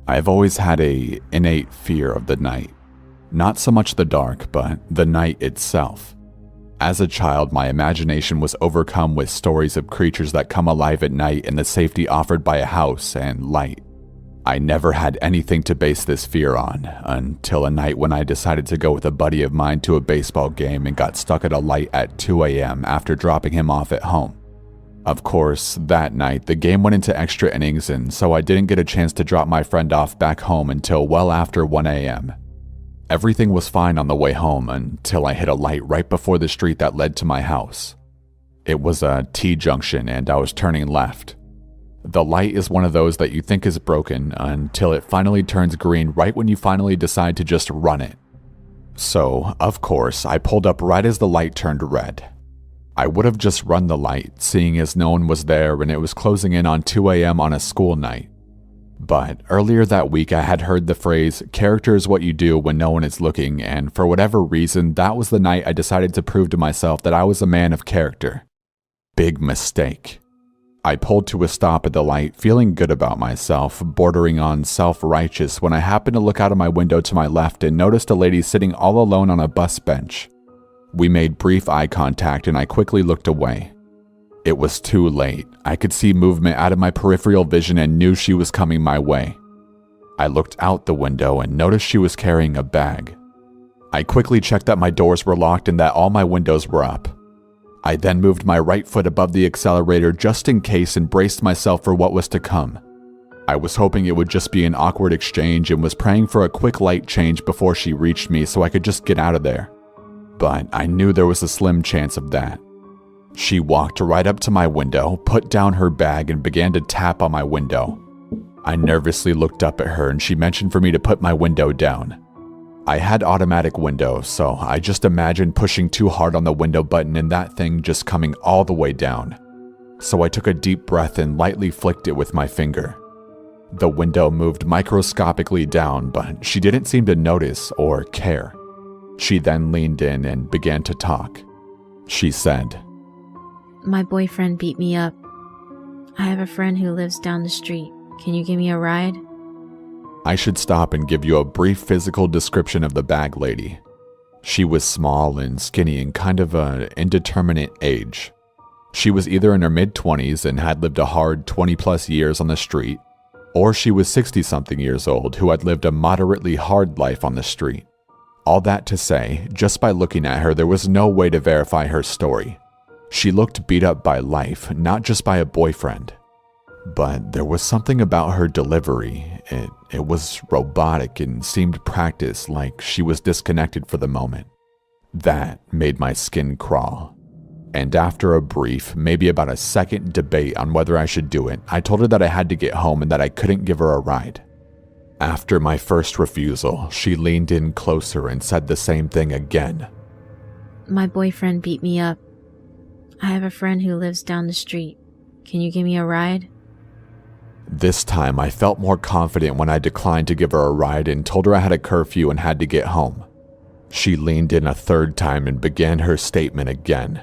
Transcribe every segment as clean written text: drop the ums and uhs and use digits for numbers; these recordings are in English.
I've always had an innate fear of the night. Not so much the dark, but the night itself. As a child, my imagination was overcome with stories of creatures that come alive at night and the safety offered by a house and light. I never had anything to base this fear on, until a night when I decided to go with a buddy of mine to a baseball game and got stuck at a light at 2 a.m. after dropping him off at home. Of course, that night, the game went into extra innings, and so I didn't get a chance to drop my friend off back home until well after 1 a.m. Everything was fine on the way home until I hit a light right before the street that led to my house. It was a T-junction and I was turning left. The light is one of those that you think is broken until it finally turns green right when you finally decide to just run it. So, of course, I pulled up right as the light turned red. I would have just run the light, seeing as no one was there and it was closing in on 2 a.m. on a school night. But earlier that week I had heard the phrase, "character is what you do when no one is looking," and for whatever reason, that was the night I decided to prove to myself that I was a man of character. Big mistake. I pulled to a stop at the light, feeling good about myself, bordering on self-righteous, when I happened to look out of my window to my left and noticed a lady sitting all alone on a bus bench. We made brief eye contact and I quickly looked away. It was too late. I could see movement out of my peripheral vision and knew she was coming my way. I looked out the window and noticed she was carrying a bag. I quickly checked that my doors were locked and that all my windows were up. I then moved my right foot above the accelerator just in case and braced myself for what was to come. I was hoping it would just be an awkward exchange and was praying for a quick light change before she reached me so I could just get out of there. But I knew there was a slim chance of that. She walked right up to my window, put down her bag, and began to tap on my window. I nervously looked up at her and she mentioned for me to put my window down. I had automatic windows, so I just imagined pushing too hard on the window button and that thing just coming all the way down. So I took a deep breath and lightly flicked it with my finger. The window moved microscopically down, but she didn't seem to notice or care. She then leaned in and began to talk. She said, "My boyfriend beat me up. I have a friend who lives down the street. Can you give me a ride?" I should stop and give you a brief physical description of the bag lady. She was small and skinny and kind of an indeterminate age. She was either in her mid-20s and had lived a hard 20-plus years on the street, or she was 60-something years old who had lived a moderately hard life on the street. All that to say, just by looking at her, there was no way to verify her story. She looked beat up by life, not just by a boyfriend. But there was something about her delivery. It was robotic and seemed practiced, like she was disconnected for the moment. That made my skin crawl. And after a brief, maybe about a second debate on whether I should do it, I told her that I had to get home and that I couldn't give her a ride. After my first refusal, she leaned in closer and said the same thing again. "My boyfriend beat me up. I have a friend who lives down the street. Can you give me a ride?" This time, I felt more confident when I declined to give her a ride and told her I had a curfew and had to get home. She leaned in a third time and began her statement again.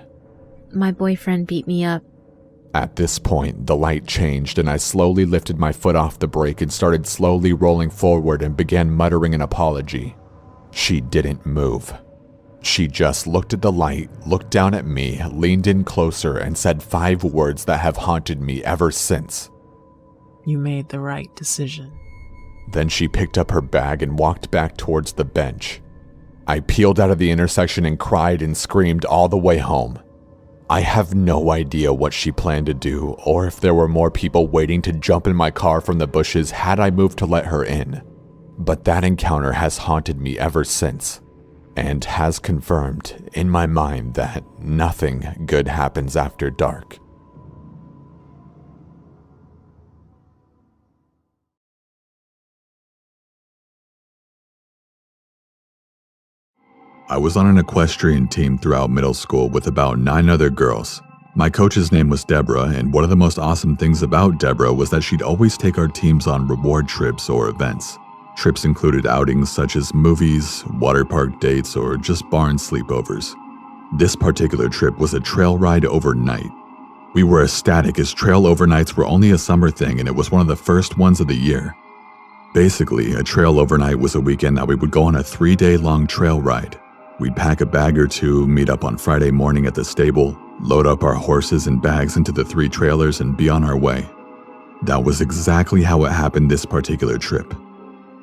"My boyfriend beat me up." At this point, the light changed and I slowly lifted my foot off the brake and started slowly rolling forward and began muttering an apology. She didn't move. She just looked at the light, looked down at me, leaned in closer, and said 5 words that have haunted me ever since. "You made the right decision." Then she picked up her bag and walked back towards the bench. I peeled out of the intersection and cried and screamed all the way home. I have no idea what she planned to do, or if there were more people waiting to jump in my car from the bushes had I moved to let her in. But that encounter has haunted me ever since, and has confirmed in my mind that nothing good happens after dark. I was on an equestrian team throughout middle school with about 9 other girls. My coach's name was Deborah, and one of the most awesome things about Deborah was that she'd always take our teams on reward trips or events. Trips included outings such as movies, water park dates, or just barn sleepovers. This particular trip was a trail ride overnight. We were ecstatic as trail overnights were only a summer thing and it was one of the first ones of the year. Basically, a trail overnight was a weekend that we would go on a 3-day-long trail ride. We'd pack a bag or two, meet up on Friday morning at the stable, load up our horses and bags into the 3 trailers, and be on our way. That was exactly how it happened this particular trip.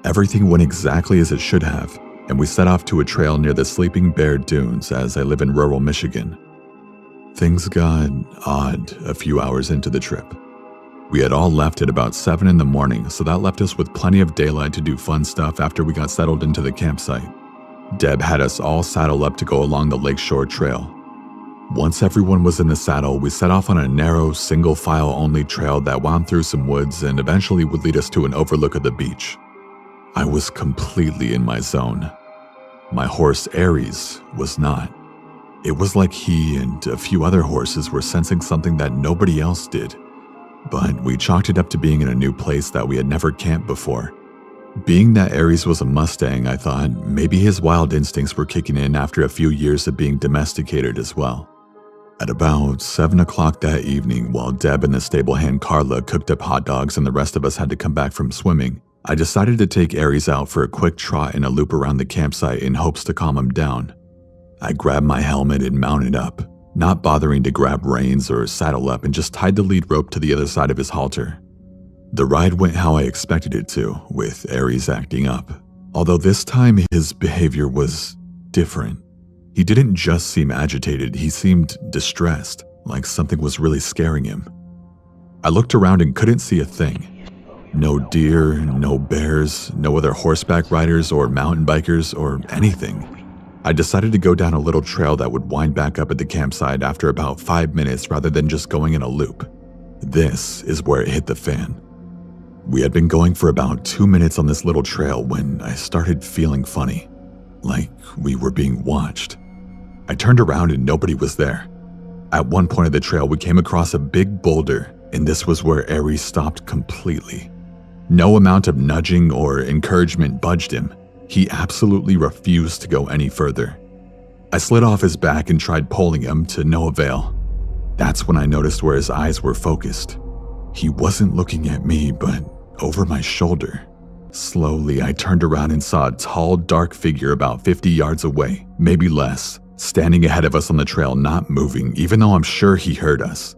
Everything went exactly as it should have, and we set off to a trail near the Sleeping Bear Dunes as I live in rural Michigan. Things got odd a few hours into the trip. We had all left at about 7 in the morning, so that left us with plenty of daylight to do fun stuff after we got settled into the campsite. Deb had us all saddle up to go along the Lakeshore Trail. Once everyone was in the saddle, we set off on a narrow, single-file-only trail that wound through some woods and eventually would lead us to an overlook of the beach. I was completely in my zone. My horse, Aries, was not. It was like he and a few other horses were sensing something that nobody else did. But we chalked it up to being in a new place that we had never camped before. Being that Aries was a Mustang, I thought maybe his wild instincts were kicking in after a few years of being domesticated as well. At about 7 o'clock that evening, while Deb and the stable hand Carla cooked up hot dogs and the rest of us had to come back from swimming, I decided to take Aries out for a quick trot and a loop around the campsite in hopes to calm him down. I grabbed my helmet and mounted up, not bothering to grab reins or saddle up, and just tied the lead rope to the other side of his halter. The ride went how I expected it to, with Aries acting up, although this time his behavior was different. He didn't just seem agitated, he seemed distressed, like something was really scaring him. I looked around and couldn't see a thing. No deer, no bears, no other horseback riders or mountain bikers or anything. I decided to go down a little trail that would wind back up at the campsite after about 5 minutes rather than just going in a loop. This is where it hit the fan. We had been going for about 2 minutes on this little trail when I started feeling funny, like we were being watched. I turned around and nobody was there. At one point of the trail, we came across a big boulder, and this was where Aries stopped completely. No amount of nudging or encouragement budged him. He absolutely refused to go any further. I slid off his back and tried pulling him to no avail. That's when I noticed where his eyes were focused. He wasn't looking at me, but over my shoulder. Slowly, I turned around and saw a tall, dark figure about 50 yards away, maybe less, standing ahead of us on the trail, not moving, even though I'm sure he heard us.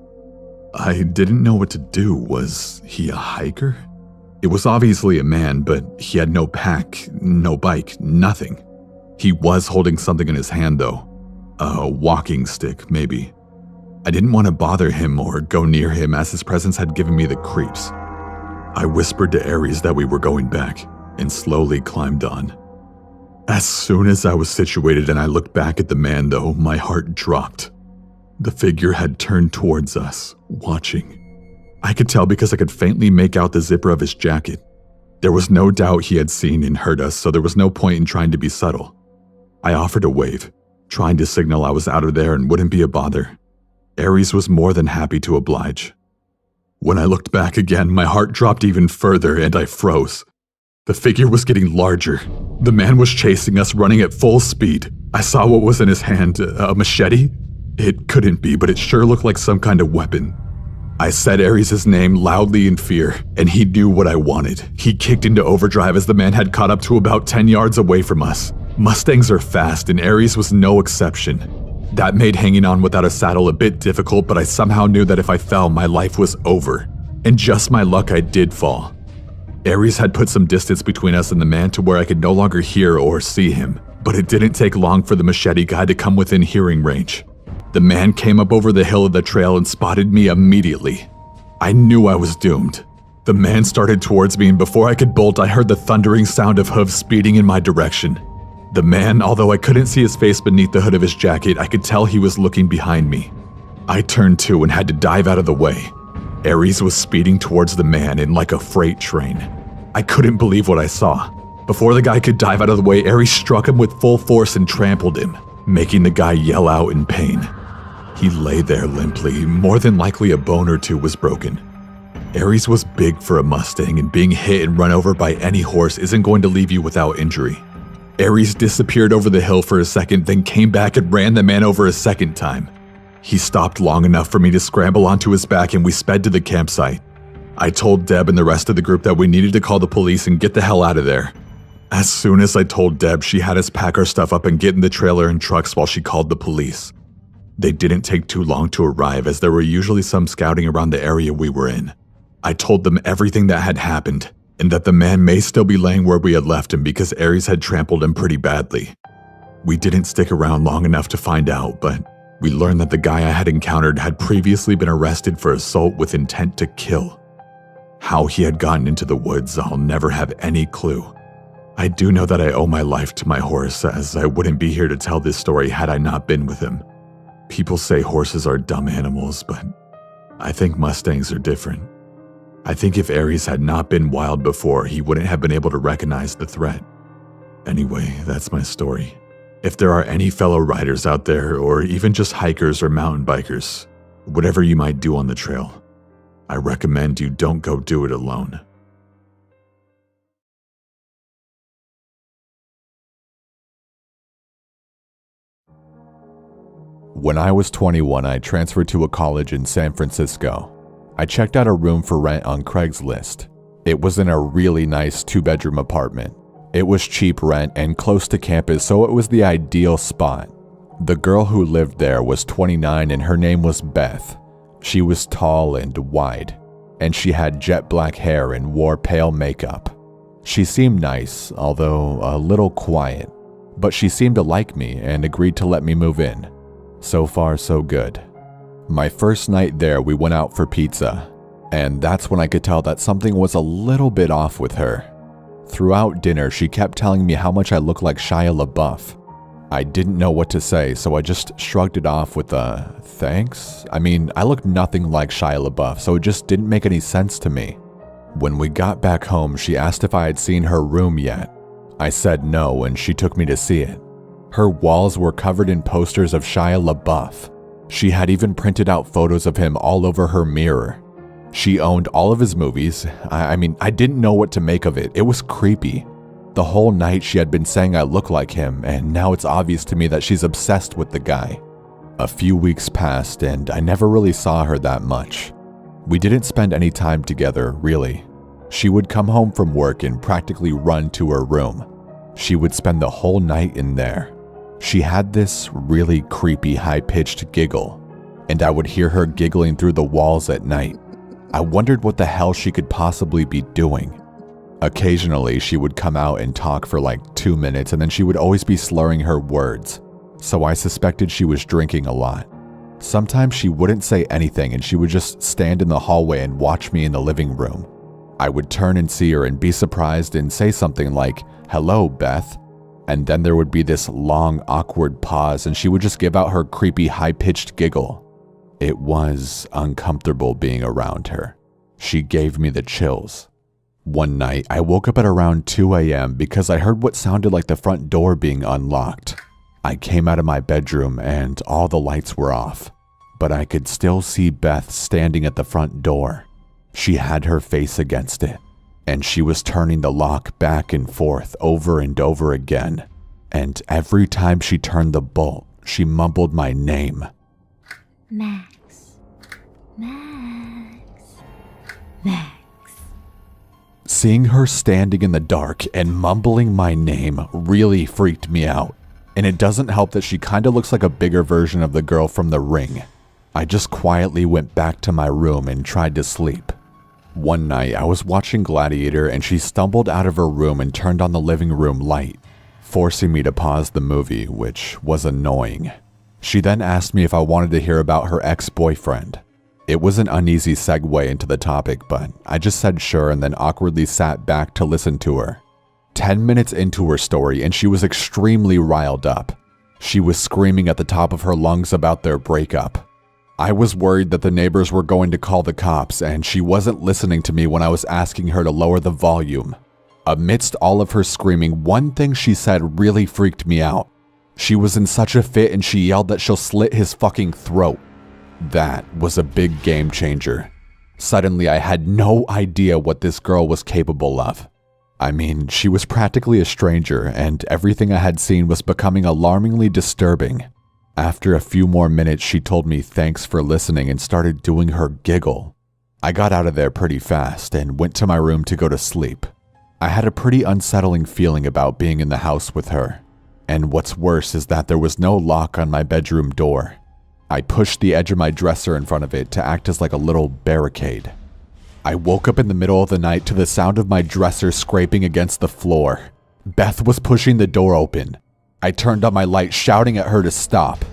I didn't know what to do. Was he a hiker? It was obviously a man, but he had no pack, no bike, nothing. He was holding something in his hand though. A walking stick, maybe. I didn't want to bother him or go near him as his presence had given me the creeps. I whispered to Aries that we were going back and slowly climbed on. As soon as I was situated and I looked back at the man though, my heart dropped. The figure had turned towards us, watching. I could tell because I could faintly make out the zipper of his jacket. There was no doubt he had seen and heard us, so there was no point in trying to be subtle. I offered a wave, trying to signal I was out of there and wouldn't be a bother. Aries was more than happy to oblige. When I looked back again, my heart dropped even further and I froze. The figure was getting larger. The man was chasing us, running at full speed. I saw what was in his hand, a machete? It couldn't be, but it sure looked like some kind of weapon. I said Aries' name loudly in fear, and he knew what I wanted. He kicked into overdrive as the man had caught up to about 10 yards away from us. Mustangs are fast, and Aries was no exception. That made hanging on without a saddle a bit difficult, but I somehow knew that if I fell, my life was over. And just my luck, I did fall. Aries had put some distance between us and the man to where I could no longer hear or see him, but it didn't take long for the machete guy to come within hearing range. The man came up over the hill of the trail and spotted me immediately. I knew I was doomed. The man started towards me, and before I could bolt, I heard the thundering sound of hooves speeding in my direction. The man, although I couldn't see his face beneath the hood of his jacket, I could tell he was looking behind me. I turned too and had to dive out of the way. Aries was speeding towards the man in like a freight train. I couldn't believe what I saw. Before the guy could dive out of the way, Aries struck him with full force and trampled him, making the guy yell out in pain. He lay there limply, more than likely a bone or two was broken. Aries was big for a Mustang, and being hit and run over by any horse isn't going to leave you without injury. Aries disappeared over the hill for a second, then came back and ran the man over a second time. He stopped long enough for me to scramble onto his back and we sped to the campsite. I told Deb and the rest of the group that we needed to call the police and get the hell out of there. As soon as I told Deb, she had us pack our stuff up and get in the trailer and trucks while she called the police. They didn't take too long to arrive, as there were usually some scouting around the area we were in. I told them everything that had happened, and that the man may still be laying where we had left him because Aries had trampled him pretty badly. We didn't stick around long enough to find out, but we learned that the guy I had encountered had previously been arrested for assault with intent to kill. How he had gotten into the woods, I'll never have any clue. I do know that I owe my life to my horse, as I wouldn't be here to tell this story had I not been with him. People say horses are dumb animals, but I think Mustangs are different. I think if Aries had not been wild before, he wouldn't have been able to recognize the threat. Anyway, that's my story. If there are any fellow riders out there, or even just hikers or mountain bikers, whatever you might do on the trail, I recommend you don't go do it alone. When I was 21, I transferred to a college in San Francisco. I checked out a room for rent on Craigslist. It was in a really nice 2-bedroom apartment. It was cheap rent and close to campus, so it was the ideal spot. The girl who lived there was 29 and her name was Beth. She was tall and wide, and she had jet black hair and wore pale makeup. She seemed nice, although a little quiet, but she seemed to like me and agreed to let me move in. So far, so good. My first night there, we went out for pizza, and that's when I could tell that something was a little bit off with her. Throughout dinner, she kept telling me how much I looked like Shia LaBeouf. I didn't know what to say, so I just shrugged it off with a thanks. I mean, I looked nothing like Shia LaBeouf, so it just didn't make any sense to me. When we got back home, she asked if I had seen her room yet. I said no, and she took me to see it. Her walls were covered in posters of Shia LaBeouf. She had even printed out photos of him all over her mirror. She owned all of his movies. I mean, I didn't know what to make of it. It was creepy. The whole night she had been saying I look like him, and now it's obvious to me that she's obsessed with the guy. A few weeks passed, and I never really saw her that much. We didn't spend any time together, really. She would come home from work and practically run to her room. She would spend the whole night in there. She had this really creepy high-pitched giggle, and I would hear her giggling through the walls at night. I wondered what the hell she could possibly be doing. Occasionally, she would come out and talk for like 2 minutes, and then she would always be slurring her words, so I suspected she was drinking a lot. Sometimes she wouldn't say anything, and she would just stand in the hallway and watch me in the living room. I would turn and see her and be surprised and say something like, "Hello, Beth." And then there would be this long, awkward pause, and she would just give out her creepy, high-pitched giggle. It was uncomfortable being around her. She gave me the chills. One night, I woke up at around 2 a.m. because I heard what sounded like the front door being unlocked. I came out of my bedroom and all the lights were off, but I could still see Beth standing at the front door. She had her face against it, and she was turning the lock back and forth over and over again. And every time she turned the bolt, she mumbled my name. Max. Max. Max. Seeing her standing in the dark and mumbling my name really freaked me out. And it doesn't help that she kinda looks like a bigger version of the girl from The Ring. I just quietly went back to my room and tried to sleep. One night, I was watching Gladiator and she stumbled out of her room and turned on the living room light, forcing me to pause the movie, which was annoying. She then asked me if I wanted to hear about her ex-boyfriend. It was an uneasy segue into the topic, but I just said sure and then awkwardly sat back to listen to her. 10 minutes into her story and she was extremely riled up. She was screaming at the top of her lungs about their breakup. I was worried that the neighbors were going to call the cops, and she wasn't listening to me when I was asking her to lower the volume. Amidst all of her screaming, one thing she said really freaked me out. She was in such a fit and she yelled that she'll slit his fucking throat. That was a big game changer. Suddenly, I had no idea what this girl was capable of. I mean, she was practically a stranger, and everything I had seen was becoming alarmingly disturbing. After a few more minutes, she told me thanks for listening and started doing her giggle. I got out of there pretty fast and went to my room to go to sleep. I had a pretty unsettling feeling about being in the house with her. And what's worse is that there was no lock on my bedroom door. I pushed the edge of my dresser in front of it to act as like a little barricade. I woke up in the middle of the night to the sound of my dresser scraping against the floor. Beth was pushing the door open. I turned on my light, shouting at her to stop.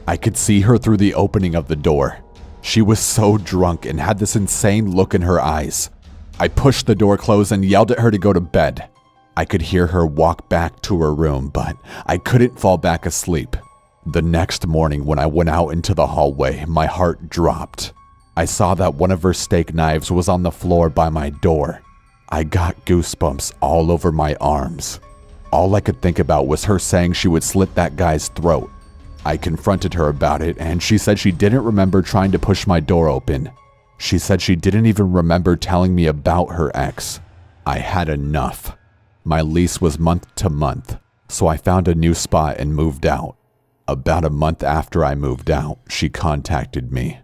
I could see her through the opening of the door. She was so drunk and had this insane look in her eyes. I pushed the door closed and yelled at her to go to bed. I could hear her walk back to her room, but I couldn't fall back asleep. The next morning when I went out into the hallway, my heart dropped. I saw that one of her steak knives was on the floor by my door. I got goosebumps all over my arms. All I could think about was her saying she would slit that guy's throat. I confronted her about it, and she said she didn't remember trying to push my door open. She said she didn't even remember telling me about her ex. I had enough. My lease was month to month, so I found a new spot and moved out. About a month after I moved out, she contacted me.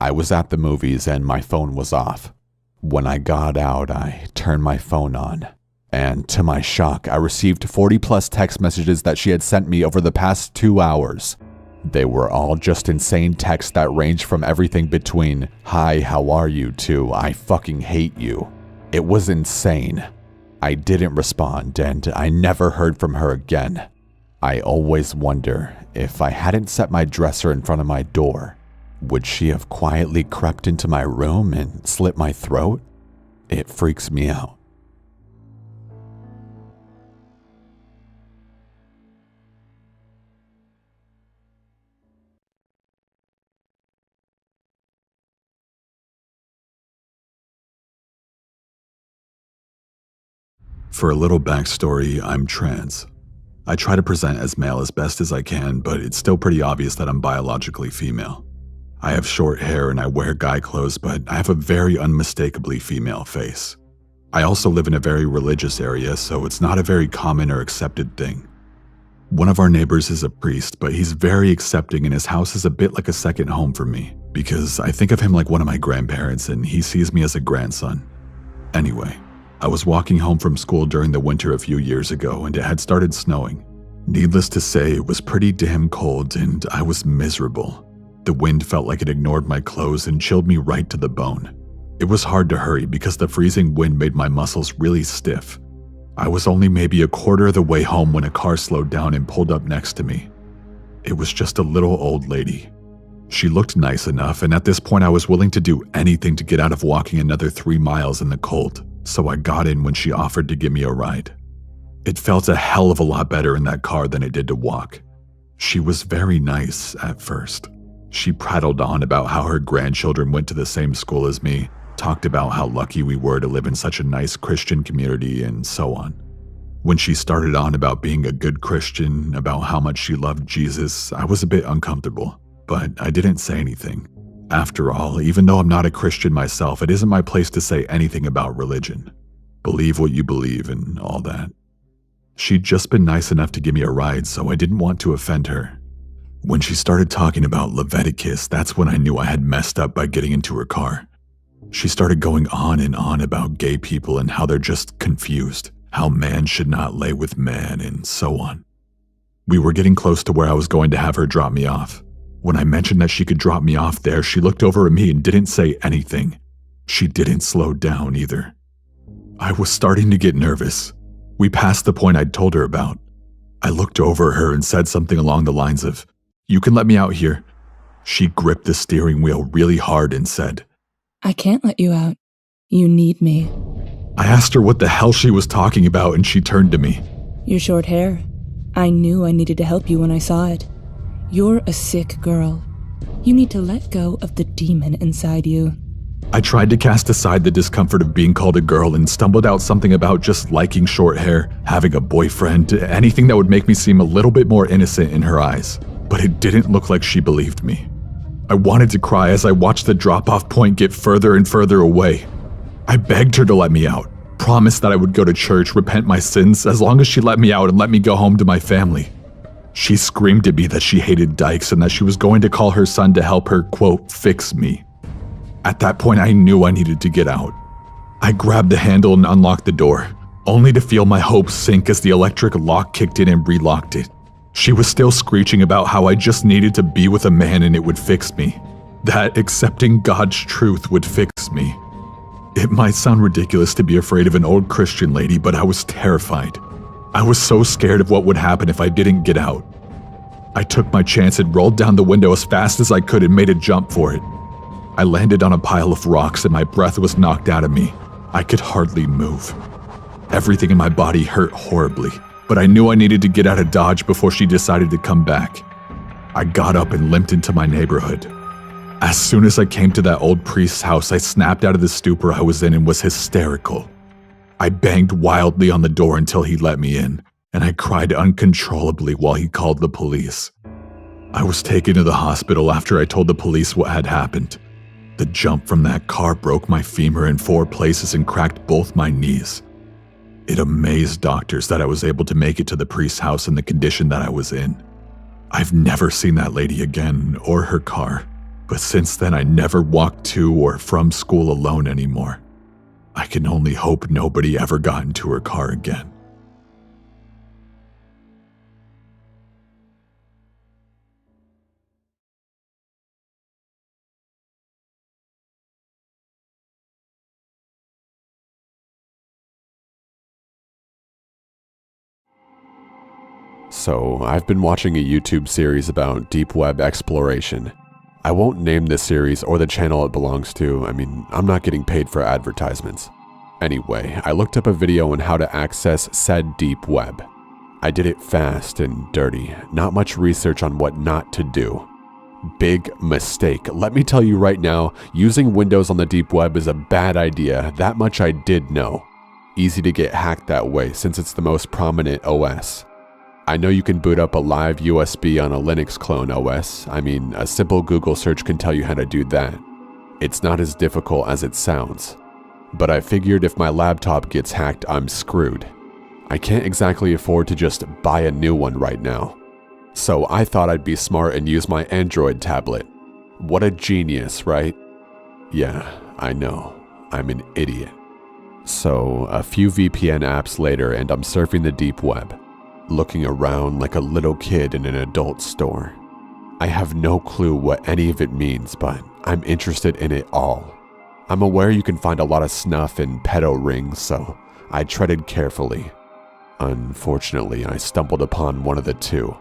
I was at the movies and my phone was off. When I got out, I turned my phone on. And to my shock, I received 40+ text messages that she had sent me over the past 2 hours. They were all just insane texts that ranged from everything between, "Hi, how are you?" to "I fucking hate you." It was insane. I didn't respond, and I never heard from her again. I always wonder, if I hadn't set my dresser in front of my door, would she have quietly crept into my room and slit my throat? It freaks me out. For a little backstory, I'm trans. I try to present as male as best as I can, but it's still pretty obvious that I'm biologically female. I have short hair and I wear guy clothes, but I have a very unmistakably female face. I also live in a very religious area, so it's not a very common or accepted thing. One of our neighbors is a priest, but he's very accepting and his house is a bit like a second home for me, because I think of him like one of my grandparents and he sees me as a grandson. Anyway, I was walking home from school during the winter a few years ago and it had started snowing. Needless to say, it was pretty damn cold and I was miserable. The wind felt like it ignored my clothes and chilled me right to the bone. It was hard to hurry because the freezing wind made my muscles really stiff. I was only maybe a quarter of the way home when a car slowed down and pulled up next to me. It was just a little old lady. She looked nice enough, and at this point I was willing to do anything to get out of walking another 3 miles in the cold. So I got in when she offered to give me a ride. It felt a hell of a lot better in that car than it did to walk. She was very nice at first. She prattled on about how her grandchildren went to the same school as me, talked about how lucky we were to live in such a nice Christian community, and so on. When she started on about being a good Christian, about how much she loved Jesus, I was a bit uncomfortable, but I didn't say anything. After all, even though I'm not a Christian myself, it isn't my place to say anything about religion. Believe what you believe and all that. She'd just been nice enough to give me a ride, so I didn't want to offend her. When she started talking about Leviticus, that's when I knew I had messed up by getting into her car. She started going on and on about gay people and how they're just confused, how man should not lay with man, and so on. We were getting close to where I was going to have her drop me off. When I mentioned that she could drop me off there, she looked over at me and didn't say anything. She didn't slow down either. I was starting to get nervous. We passed the point I'd told her about. I looked over at her and said something along the lines of, "You can let me out here." She gripped the steering wheel really hard and said, "I can't let you out. You need me." I asked her what the hell she was talking about and she turned to me. "Your short hair. I knew I needed to help you when I saw it. You're a sick girl. You need to let go of the demon inside you." I tried to cast aside the discomfort of being called a girl and stumbled out something about just liking short hair, having a boyfriend, anything that would make me seem a little bit more innocent in her eyes. But it didn't look like she believed me. I wanted to cry as I watched the drop-off point get further and further away. I begged her to let me out, promised that I would go to church, repent my sins, as long as she let me out and let me go home to my family. She screamed at me that she hated dykes and that she was going to call her son to help her, quote, fix me. At that point, I knew I needed to get out. I grabbed the handle and unlocked the door, only to feel my hopes sink as the electric lock kicked in and relocked it. She was still screeching about how I just needed to be with a man and it would fix me. That accepting God's truth would fix me. It might sound ridiculous to be afraid of an old Christian lady, but I was terrified. I was so scared of what would happen if I didn't get out. I took my chance and rolled down the window as fast as I could and made a jump for it. I landed on a pile of rocks and my breath was knocked out of me. I could hardly move. Everything in my body hurt horribly, but I knew I needed to get out of Dodge before she decided to come back. I got up and limped into my neighborhood. As soon as I came to that old priest's house, I snapped out of the stupor I was in and was hysterical. I banged wildly on the door until he let me in, and I cried uncontrollably while he called the police. I was taken to the hospital after I told the police what had happened. The jump from that car broke my femur in 4 places and cracked both my knees. It amazed doctors that I was able to make it to the priest's house in the condition that I was in. I've never seen that lady again or her car, but since then I never walked to or from school alone anymore. I can only hope nobody ever got into her car again. So, I've been watching a YouTube series about deep web exploration. I won't name the series or the channel it belongs to. I'm not getting paid for advertisements. Anyway, I looked up a video on how to access said deep web. I did it fast and dirty, not much research on what not to do. Big mistake. Let me tell you right now, using Windows on the deep web is a bad idea. That much I did know. Easy to get hacked that way since it's the most prominent OS. I know you can boot up a live USB on a Linux clone OS. A simple Google search can tell you how to do that. It's not as difficult as it sounds. But I figured if my laptop gets hacked, I'm screwed. I can't exactly afford to just buy a new one right now. So I thought I'd be smart and use my Android tablet. What a genius, right? Yeah, I know. I'm an idiot. So a few VPN apps later and I'm surfing the deep web, looking around like a little kid in an adult store. I have no clue what any of it means, but I'm interested in it all. I'm aware you can find a lot of snuff and pedo rings, so I treaded carefully. Unfortunately, I stumbled upon one of the two.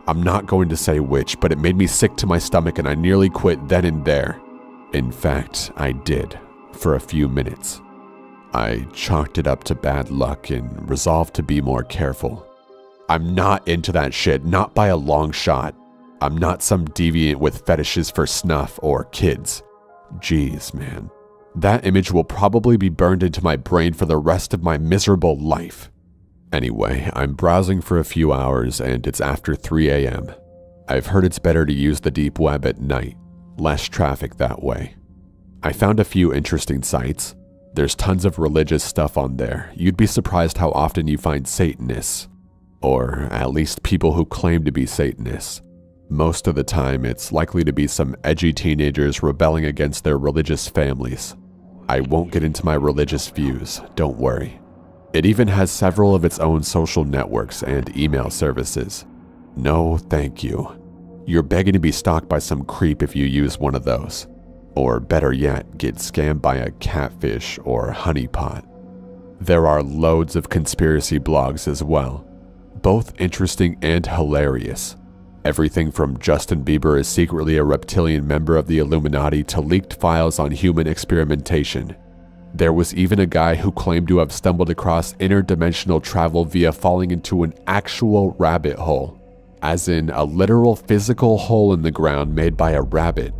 I'm not going to say which, but it made me sick to my stomach and I nearly quit then and there. In fact, I did, for a few minutes. I chalked it up to bad luck and resolved to be more careful. I'm not into that shit, not by a long shot. I'm not some deviant with fetishes for snuff or kids. Jeez, man. That image will probably be burned into my brain for the rest of my miserable life. Anyway, I'm browsing for a few hours and it's after 3 a.m. I've heard it's better to use the deep web at night. Less traffic that way. I found a few interesting sites. There's tons of religious stuff on there. You'd be surprised how often you find Satanists. Or at least people who claim to be Satanists. Most of the time, it's likely to be some edgy teenagers rebelling against their religious families. I won't get into my religious views, don't worry. It even has several of its own social networks and email services. No, thank you. You're begging to be stalked by some creep if you use one of those. Or better yet, get scammed by a catfish or honeypot. There are loads of conspiracy blogs as well. Both interesting and hilarious. Everything from Justin Bieber is secretly a reptilian member of the Illuminati to leaked files on human experimentation. There was even a guy who claimed to have stumbled across interdimensional travel via falling into an actual rabbit hole, as in a literal physical hole in the ground made by a rabbit.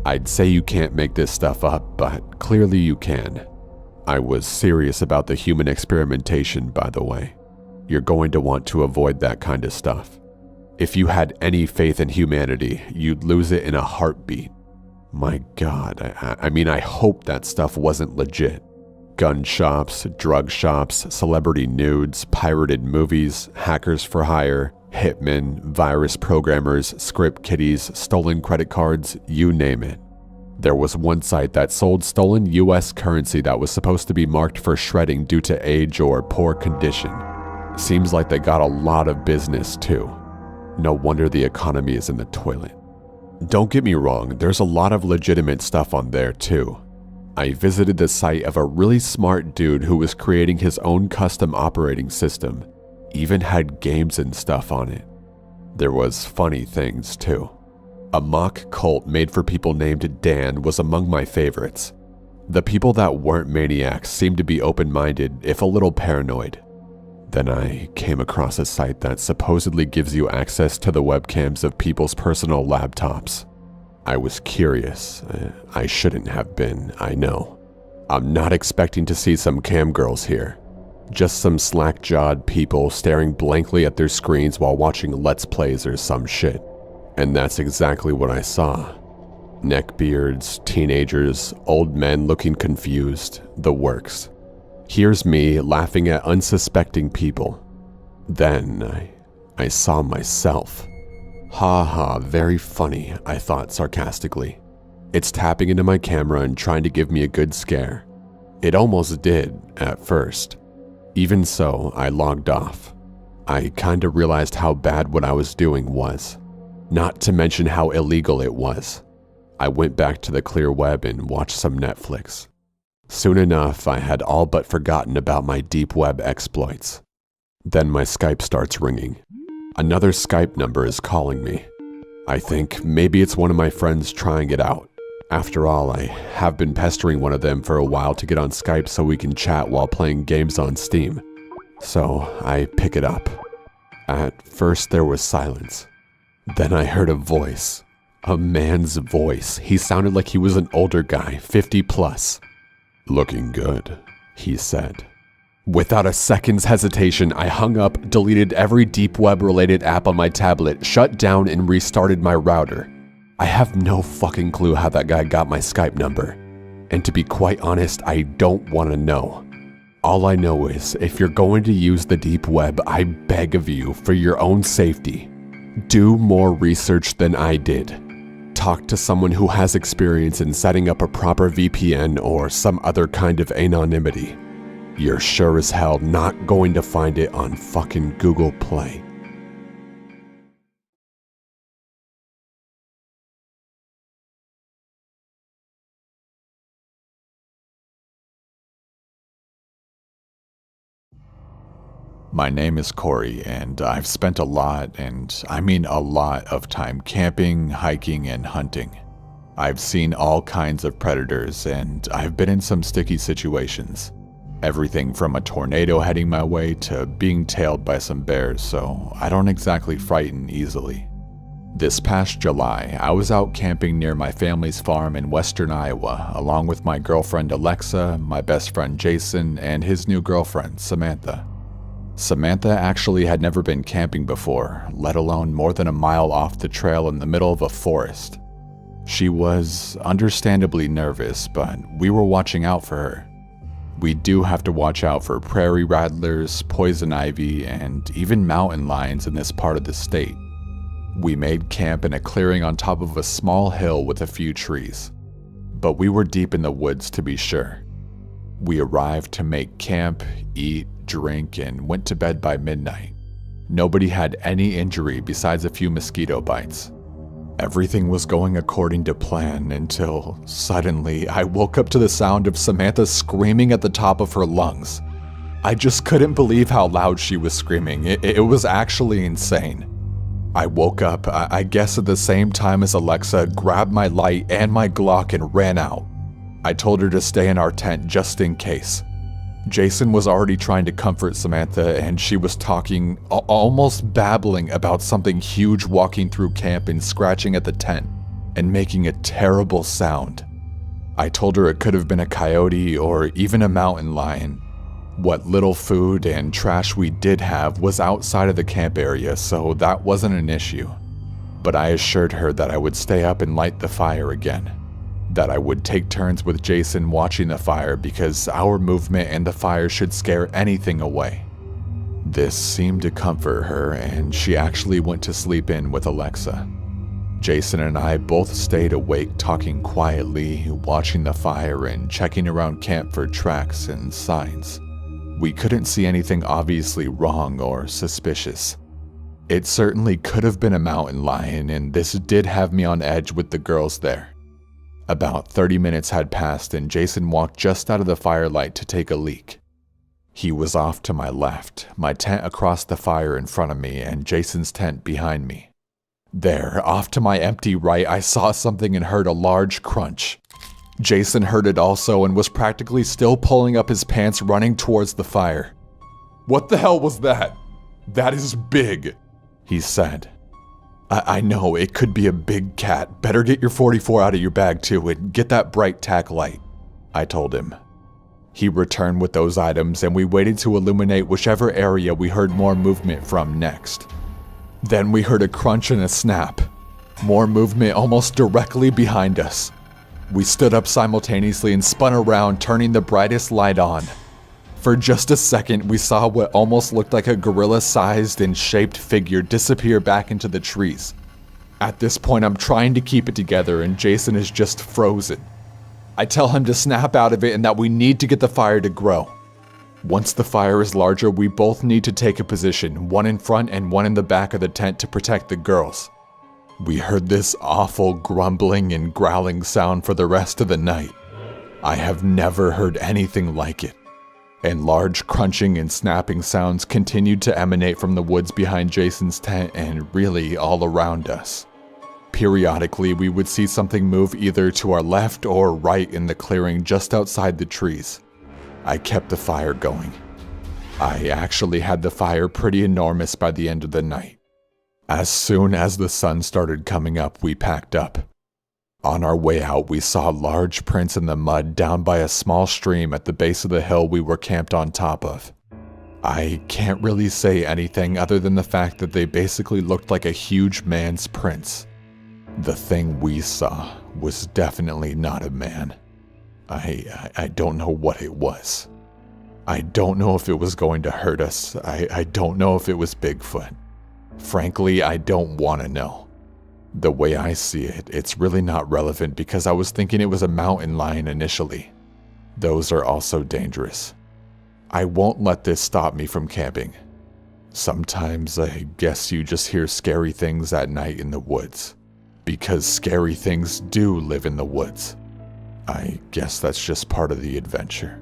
I'd say you can't make this stuff up, but clearly you can. I was serious about the human experimentation, by the way. You're going to want to avoid that kind of stuff. If you had any faith in humanity, you'd lose it in a heartbeat. My God, I hope that stuff wasn't legit. Gun shops, drug shops, celebrity nudes, pirated movies, hackers for hire, hitmen, virus programmers, script kiddies, stolen credit cards, you name it. There was one site that sold stolen US currency that was supposed to be marked for shredding due to age or poor condition. Seems like they got a lot of business too. No wonder the economy is in the toilet. Don't get me wrong, there's a lot of legitimate stuff on there too. I visited the site of a really smart dude who was creating his own custom operating system, even had games and stuff on it. There was funny things too. A mock cult made for people named Dan was among my favorites. The people that weren't maniacs seemed to be open-minded, if a little paranoid. Then I came across a site that supposedly gives you access to the webcams of people's personal laptops. I was curious. I shouldn't have been, I know. I'm not expecting to see some cam girls here. Just some slack-jawed people staring blankly at their screens while watching Let's Plays or some shit. And that's exactly what I saw. Neckbeards, teenagers, old men looking confused, the works. Here's me laughing at unsuspecting people. Then I saw myself. Ha ha, very funny, I thought sarcastically. It's tapping into my camera and trying to give me a good scare. It almost did, at first. Even so, I logged off. I kinda realized how bad what I was doing was. Not to mention how illegal it was. I went back to the clear web and watched some Netflix. Soon enough, I had all but forgotten about my deep web exploits. Then my Skype starts ringing. Another Skype number is calling me. I think maybe it's one of my friends trying it out. After all, I have been pestering one of them for a while to get on Skype so we can chat while playing games on Steam. So I pick it up. At first there was silence. Then I heard a voice. A man's voice. He sounded like he was an older guy, 50 plus. "Looking good," he said. Without a second's hesitation, I hung up, deleted every deep web related app on my tablet, shut down and restarted my router. I have no fucking clue how that guy got my Skype number. And to be quite honest, I don't want to know. All I know is, if you're going to use the deep web, I beg of you, for your own safety, do more research than I did. Talk to someone who has experience in setting up a proper VPN or some other kind of anonymity. You're sure as hell not going to find it on fucking Google Play. My name is Corey, and I've spent a lot, and I mean a lot of time camping, hiking, and hunting. I've seen all kinds of predators, and I've been in some sticky situations. Everything from a tornado heading my way to being tailed by some bears, so I don't exactly frighten easily. This past July, I was out camping near my family's farm in western Iowa, along with my girlfriend Alexa, my best friend Jason, and his new girlfriend, Samantha. Samantha actually had never been camping before, let alone more than a mile off the trail in the middle of a forest. She was understandably nervous, but we were watching out for her. We do have to watch out for prairie rattlers, poison ivy, and even mountain lions in this part of the state. We made camp in a clearing on top of a small hill with a few trees, but we were deep in the woods to be sure. We arrived to make camp, eat, drink, and went to bed by midnight. Nobody had any injury besides a few mosquito bites. Everything was going according to plan until suddenly I woke up to the sound of Samantha screaming at the top of her lungs. I just couldn't believe how loud she was screaming. It was actually insane. I woke up, I guess at the same time as Alexa, grabbed my light and my Glock and ran out. I told her to stay in our tent just in case. Jason was already trying to comfort Samantha, and she was talking, almost babbling about something huge walking through camp and scratching at the tent and making a terrible sound. I told her it could have been a coyote or even a mountain lion. What little food and trash we did have was outside of the camp area, so that wasn't an issue. But I assured her that I would stay up and light the fire again. That I would take turns with Jason watching the fire because our movement and the fire should scare anything away. This seemed to comfort her, and she actually went to sleep in with Alexa. Jason and I both stayed awake, talking quietly, watching the fire and checking around camp for tracks and signs. We couldn't see anything obviously wrong or suspicious. It certainly could have been a mountain lion, and this did have me on edge with the girls there. About 30 minutes had passed and Jason walked just out of the firelight to take a leak. He was off to my left, my tent across the fire in front of me, and Jason's tent behind me. There, off to my empty right, I saw something and heard a large crunch. Jason heard it also and was practically still pulling up his pants, running towards the fire. "What the hell was that? That is big," he said. I know, it could be a big cat. Better get your 44 out of your bag too and get that bright tack light," I told him. He returned with those items and we waited to illuminate whichever area we heard more movement from next. Then we heard a crunch and a snap. More movement almost directly behind us. We stood up simultaneously and spun around, turning the brightest light on. For just a second, we saw what almost looked like a gorilla-sized and shaped figure disappear back into the trees. At this point, I'm trying to keep it together and Jason is just frozen. I tell him to snap out of it and that we need to get the fire to grow. Once the fire is larger, we both need to take a position, one in front and one in the back of the tent to protect the girls. We heard this awful grumbling and growling sound for the rest of the night. I have never heard anything like it. And large crunching and snapping sounds continued to emanate from the woods behind Jason's tent and really all around us. Periodically, we would see something move either to our left or right in the clearing just outside the trees. I kept the fire going. I actually had the fire pretty enormous by the end of the night. As soon as the sun started coming up, we packed up. On our way out, we saw large prints in the mud down by a small stream at the base of the hill we were camped on top of. I can't really say anything other than the fact that they basically looked like a huge man's prints. The thing we saw was definitely not a man. I don't know what it was. I don't know if it was going to hurt us. I don't know if it was Bigfoot. Frankly, I don't want to know. The way I see it, it's really not relevant because I was thinking it was a mountain lion initially. Those are also dangerous. I won't let this stop me from camping. Sometimes I guess you just hear scary things at night in the woods. Because scary things do live in the woods. I guess that's just part of the adventure.